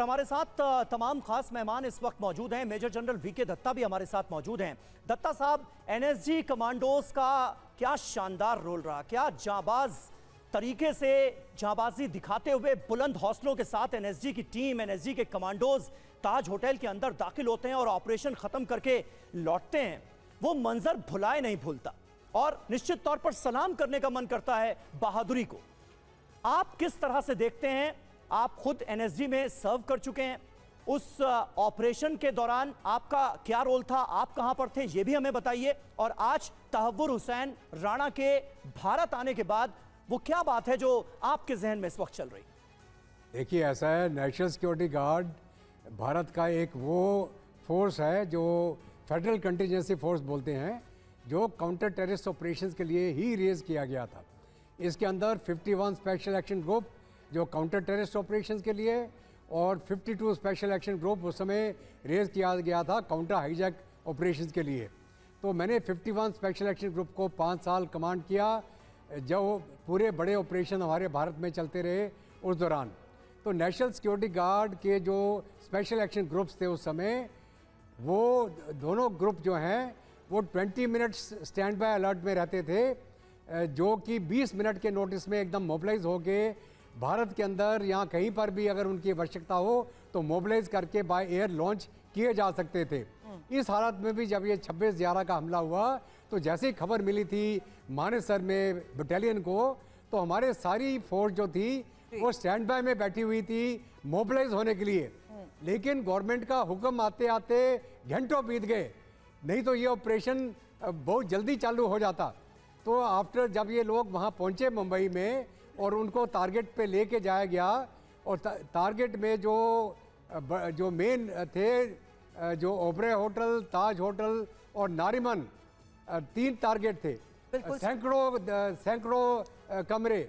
और हमारे साथ तमाम खास मेहमान इस वक्त मौजूद हैं। मेजर जनरल वीके दत्ता भी हमारे साथ मौजूद हैं। दत्ता साहब, एनएसजी कमांडोज का क्या शानदार रोल रहा, क्या जाबाज तरीके से जाबाजी दिखाते हुए बुलंद हौसलों के साथ एनएसजी की टीम, एनएसजी के कमांडोज ताज होटल के अंदर दाखिल होते हैं और ऑपरेशन खत्म करके लौटते हैं। वो मंजर भुलाए नहीं भूलता और निश्चित तौर पर सलाम करने का मन करता है बहादुरी को। आप किस तरह से देखते हैं? आप खुद एनएसजी में सर्व कर चुके हैं, उस ऑपरेशन के दौरान आपका क्या रोल था, आप कहां पर थे, यह भी हमें बताइए। और आज तहव्वुर हुसैन राणा के भारत आने के बाद वो क्या बात है जो आपके जहन में इस वक्त चल रही? देखिए, ऐसा है, नेशनल सिक्योरिटी गार्ड भारत का एक वो फोर्स है जो फेडरल कंटिजेंसी फोर्स बोलते हैं, जो काउंटर टेररिस्ट ऑपरेशंस के लिए ही रेज किया गया था। इसके अंदर 51 स्पेशल एक्शन ग्रुप जो काउंटर टेररिस्ट ऑपरेशंस के लिए और 52 स्पेशल एक्शन ग्रुप उस समय रेज किया गया था काउंटर हाईजैक ऑपरेशंस के लिए। तो मैंने 51 स्पेशल एक्शन ग्रुप को 5 साल कमांड किया, जो पूरे बड़े ऑपरेशन हमारे भारत में चलते रहे उस दौरान। तो नेशनल सिक्योरिटी गार्ड के जो स्पेशल एक्शन ग्रुप्स थे उस समय, वो दोनों ग्रुप जो हैं वो 20 मिनट्स स्टैंड बाय अलर्ट में रहते थे, जो कि 20 मिनट के नोटिस में एकदम मोबिलाइज होके भारत के अंदर या कहीं पर भी अगर उनकी आवश्यकता हो तो मोबिलाइज करके बाय एयर लॉन्च किए जा सकते थे। इस हालत में भी जब ये 26/11 का हमला हुआ तो जैसे ही खबर मिली थी मानेसर में बटालियन को, तो हमारे सारी फोर्स जो थी वो स्टैंड बाय में बैठी हुई थी मोबिलाइज होने के लिए। लेकिन गवर्नमेंट का हुक्म आते आते घंटों बीत गए, नहीं तो ये ऑपरेशन बहुत जल्दी चालू हो जाता। तो आफ्टर जब ये लोग वहाँ पहुँचे मुंबई में और उनको टारगेट पे लेके जाया गया, और टारगेट में जो मेन थे, जो ओबरे होटल, ताज होटल और नारिमन, 3 टारगेट थे। सैकड़ों कमरे,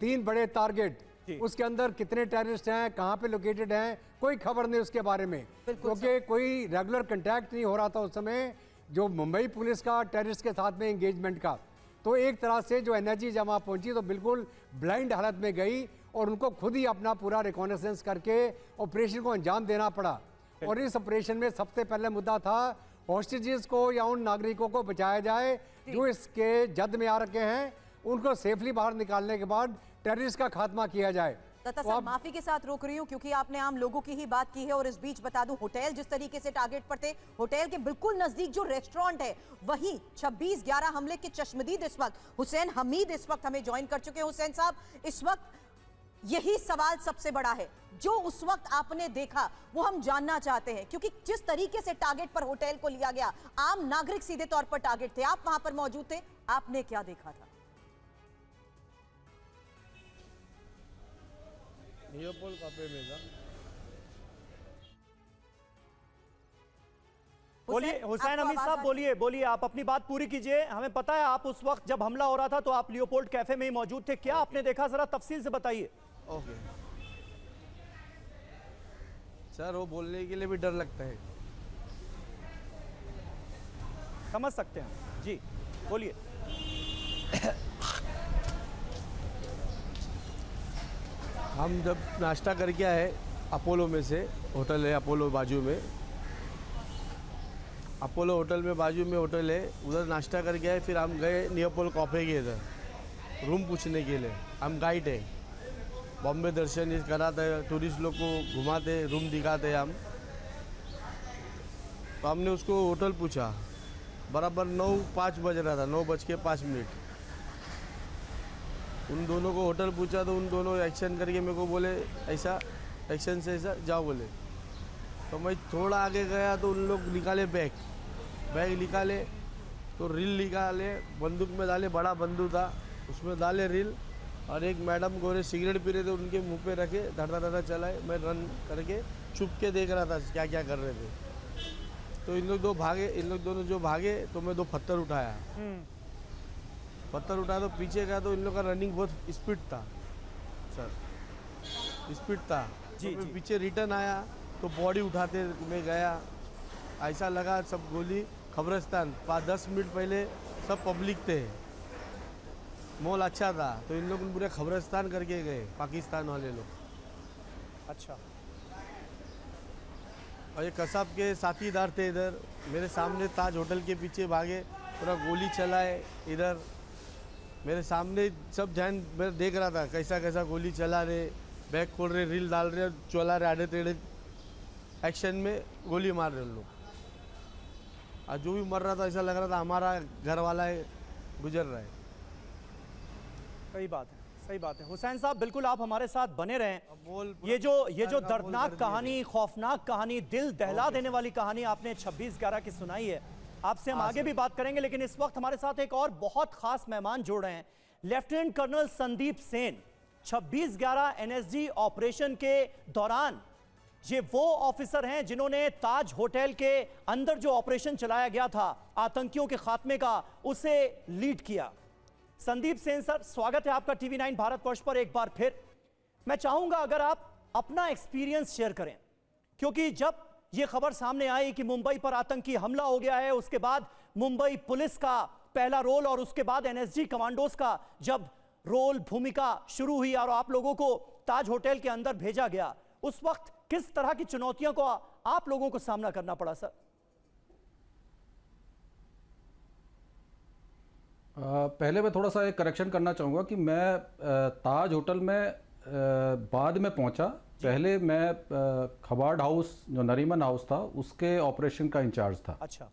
3 बड़े टारगेट। उसके अंदर कितने टेररिस्ट हैं, कहाँ पे लोकेटेड हैं, कोई खबर नहीं उसके बारे में, क्योंकि कोई रेगुलर कांटेक्ट नहीं हो रहा था उस समय जो मुंबई पुलिस का टेररिस्ट के साथ में एंगेजमेंट का। तो एक तरह से जो एनर्जी जब वहाँ पहुंची तो बिल्कुल ब्लाइंड हालत में गई और उनको खुद ही अपना पूरा रिकॉनेसेंस करके ऑपरेशन को अंजाम देना पड़ा। और इस ऑपरेशन में सबसे पहले मुद्दा था हॉस्टेजेस को या उन नागरिकों को बचाया जाए जो इसके जद में आ रखे हैं, उनको सेफली बाहर निकालने के बाद टेररिस्ट का खात्मा किया जाए। दत्ता साहब, माफी के साथ रोक रही हूँ क्योंकि आपने आम लोगों की ही बात की है, और इस बीच बता दूं होटल जिस तरीके से टारगेट पर थे, होटल के बिल्कुल नजदीक जो रेस्टोरेंट है वहीं 26/11 हमले के चश्मदीद इस वक्त हुसैन हमीद इस वक्त हमें ज्वाइन कर चुके हैं। हुसैन साहब, इस वक्त यही सवाल सबसे बड़ा है जो उस वक्त आपने देखा वो हम जानना चाहते हैं, क्योंकि जिस तरीके से टारगेट पर होटल को लिया गया, आम नागरिक सीधे तौर पर टारगेट थे, आप वहां पर मौजूद थे, आपने क्या देखा था? नियोपोल काफे में था। बोलिए हुसैन हमीद साहब, बोलिए आप अपनी बात पूरी कीजिए। हमें पता है आप उस वक्त जब हमला हो रहा था तो आप लियोपोल्ड कैफे में ही मौजूद थे, क्या आपने देखा, जरा तफसील से बताइए। ओके सर, वो बोलने के लिए भी डर लगता है। समझ सकते हैं जी, बोलिए। हम जब नाश्ता करके आए अपोलो में से, होटल है अपोलो बाजू में, अपोलो होटल में बाजू में होटल है, उधर नाश्ता करके आए। फिर हम गए नियोपोल कॉफे के इधर रूम पूछने के लिए। हम गाइड है, बॉम्बे दर्शन कराते, टूरिस्ट लोग को घुमाते, रूम दिखाते हम। तो हमने उसको होटल पूछा, बराबर 9:05 बज रहा था, 9:05। उन दोनों को होटल पूछा तो उन दोनों एक्शन करके मेरे को बोले ऐसा, एक्शन से ऐसा जाओ बोले। तो मैं थोड़ा आगे गया तो उन लोग निकाले बैग निकाले, तो रील निकाले, बंदूक में डाले, बड़ा बंदूक था उसमें डाले रील, और एक मैडम गोरे सिगरेट पी रहे थे उनके मुंह पे रखे, धड़ा चलाए। मैं रन करके छुप के देख रहा था क्या क्या कर रहे थे। तो इन लोग दोनों जो भागे तो मैं 2 पत्थर उठाया। पत्थर उठाया तो पीछे गया तो इन लोग का रनिंग बहुत स्पीड था सर, स्पीड था जी, तो पीछे रिटर्न आया तो बॉडी उठाते मैं गया, ऐसा लगा सब गोली खबरस्तान। 10 मिनट पहले सब पब्लिक थे, मॉल अच्छा था, तो इन लोग पूरे खबरस्तान करके गए पाकिस्तान वाले लोग। अच्छा, और ये कसाब के साथीदार थे इधर, मेरे सामने ताज होटल के पीछे भागे, पूरा गोली चलाए इधर मेरे सामने, सब ध्यान मैं देख रहा था कैसा कैसा गोली चला रहे, बैग खोल रहे, रील डाल रहे, चला रहे, आड़े टेढ़े एक्शन में गोली मार रहे उन लोग। और जो भी मर रहा था ऐसा लग रहा था हमारा घर वाला है, गुजर रहा है। सही बात है, सही बात है। हुसैन साहब बिल्कुल आप हमारे साथ बने रहें। बोल ये जो दर्दनाक कहानी, खौफनाक कहानी, दिल दहला देने वाली कहानी आपने 26/11 की सुनाई है, आपसे हम आगे भी बात करेंगे, लेकिन इस वक्त हमारे साथ एक और बहुत खास मेहमान जुड़ रहे हैं। Lieutenant colonel Sandeep Sen 26/11 NSG operation के दौरान ये वो ऑफिसर हैं जिन्होंने ताज होटल के अंदर जो ऑपरेशन चलाया गया था आतंकियों के खात्मे का, उसे लीड किया। संदीप सेन सर, स्वागत है आपका टीवी 9 भारतवर्ष पर एक बार फिर। मैं चाहूंगा अगर आप अपना एक्सपीरियंस शेयर करें, क्योंकि जब यह खबर सामने आई कि मुंबई पर आतंकी हमला हो गया है, उसके बाद मुंबई पुलिस का पहला रोल और उसके बाद एनएसजी कमांडोज का जब रोल, भूमिका शुरू हुई और आप लोगों को ताज होटल के अंदर भेजा गया, उस वक्त किस तरह की चुनौतियों को आप लोगों को सामना करना पड़ा सर? पहले मैं थोड़ा सा एक करेक्शन करना चाहूँगा कि मैं ताज होटल में बाद में पहुँचा। पहले मैं खबार्ड हाउस, जो नरीमन हाउस था, उसके ऑपरेशन का इंचार्ज था। अच्छा।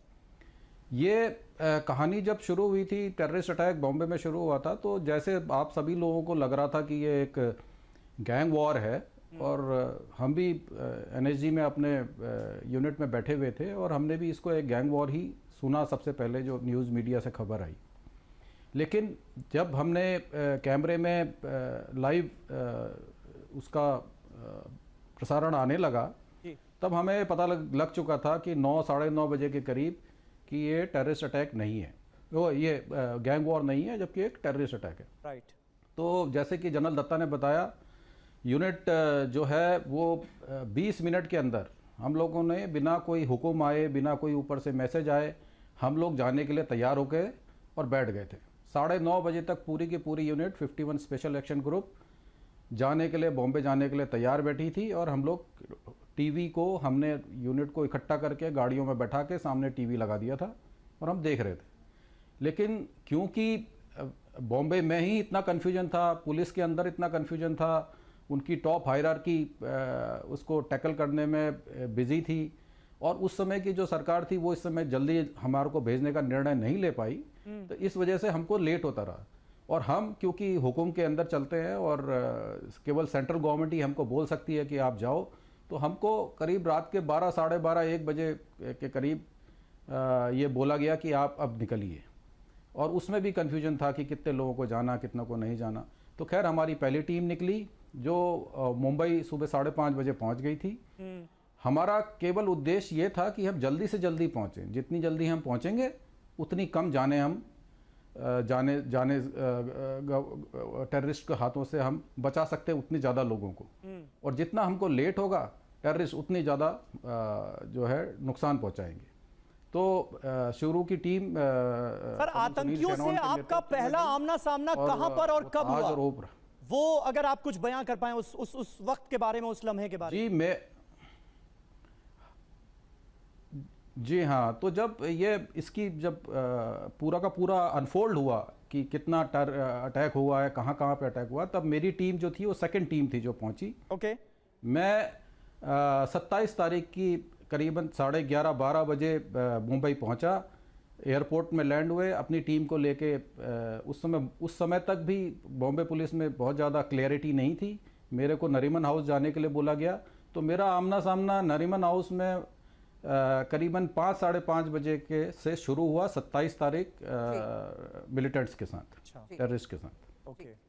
ये कहानी जब शुरू हुई थी, टेररिस्ट अटैक बॉम्बे में शुरू हुआ था, तो जैसे आप सभी लोगों को लग रहा था कि ये एक गैंग वॉर है, और हम भी एनएसजी में अपने यूनिट में बैठे हुए थे और हमने भी इसको एक गैंग वॉर ही सुना सबसे पहले, जो न्यूज़ मीडिया से खबर आई। लेकिन जब हमने कैमरे में लाइव उसका प्रसारण आने लगा, तब हमें पता लग चुका था कि 9, साढ़े 9 बजे के करीब कि ये टेररिस्ट अटैक नहीं है, वो ये गैंग वॉर नहीं है, जबकि एक टेररिस्ट अटैक है। राइट। तो जैसे कि जनरल दत्ता ने बताया, यूनिट जो है वो 20 मिनट के अंदर हम लोगों ने बिना कोई हुक्म आए, बिना कोई ऊपर से मैसेज आए, हम लोग जाने के लिए तैयार हो गए और बैठ गए थे। 9:30 बजे तक पूरी की पूरी यूनिट 51 स्पेशल एक्शन ग्रुप जाने के लिए, बॉम्बे जाने के लिए तैयार बैठी थी, और हम लोग टीवी को, हमने यूनिट को इकट्ठा करके गाड़ियों में बैठा के सामने टीवी लगा दिया था और हम देख रहे थे। लेकिन क्योंकि बॉम्बे में ही इतना कन्फ्यूजन था, पुलिस के अंदर इतना कन्फ्यूजन था, उनकी टॉप हायरार्की उसको टैकल करने में बिजी थी, और उस समय की जो सरकार थी वो इस समय जल्दी हमारे को भेजने का निर्णय नहीं ले पाई, तो इस वजह से हमको लेट होता रहा। और हम क्योंकि हुक्म के अंदर चलते हैं और केवल सेंट्रल गवर्नमेंट ही हमको बोल सकती है कि आप जाओ, तो हमको करीब रात के 12, साढ़े 12, 1 बजे के करीब ये बोला गया कि आप अब निकलिए, और उसमें भी कन्फ्यूजन था कि कितने लोगों को जाना, कितनों को नहीं जाना। तो खैर हमारी पहली टीम निकली, जो मुंबई सुबह 5:30 बजे पहुंच गई थी। हमारा केवल उद्देश्य ये था कि हम जल्दी से जल्दी पहुंचें, जितनी जल्दी हम पहुंचेंगे उतनी कम जाने हम टेररिस्ट के हाथों से हम बचा सकते हैं, उतनी ज़्यादा लोगों को, और जितना हमको लेट होगा टेररिस्ट उतनी ज़्यादा जो है नुकसान पहुंचाएंगे। तो शुरू की टीम सर, आतंकियों से आपका पहला आमना सामना कहां पर और कब हुआ, वो अगर आप कुछ बयां कर पाएं उस वक्त के बारे में, उस लम्हे के बारे में? जी हाँ, तो जब ये इसकी जब पूरा का पूरा अनफोल्ड हुआ कि कितना अटैक हुआ है, कहाँ कहाँ पे अटैक हुआ, तब मेरी टीम जो थी वो सेकंड टीम थी जो पहुंची। ओके। मैं 27 तारीख की करीबन 11:30, 12 बजे मुंबई पहुंचा, एयरपोर्ट में लैंड हुए अपनी टीम को लेके। उस समय तक भी बॉम्बे पुलिस में बहुत ज़्यादा क्लैरिटी नहीं थी। मेरे को नरीमन हाउस जाने के लिए बोला गया, तो मेरा आमना सामना नरीमन हाउस में करीबन 5, साढ़े 5 बजे के से शुरू हुआ 27 तारीख मिलिटेंट्स के साथ, टेररिस्ट के साथ। ओके।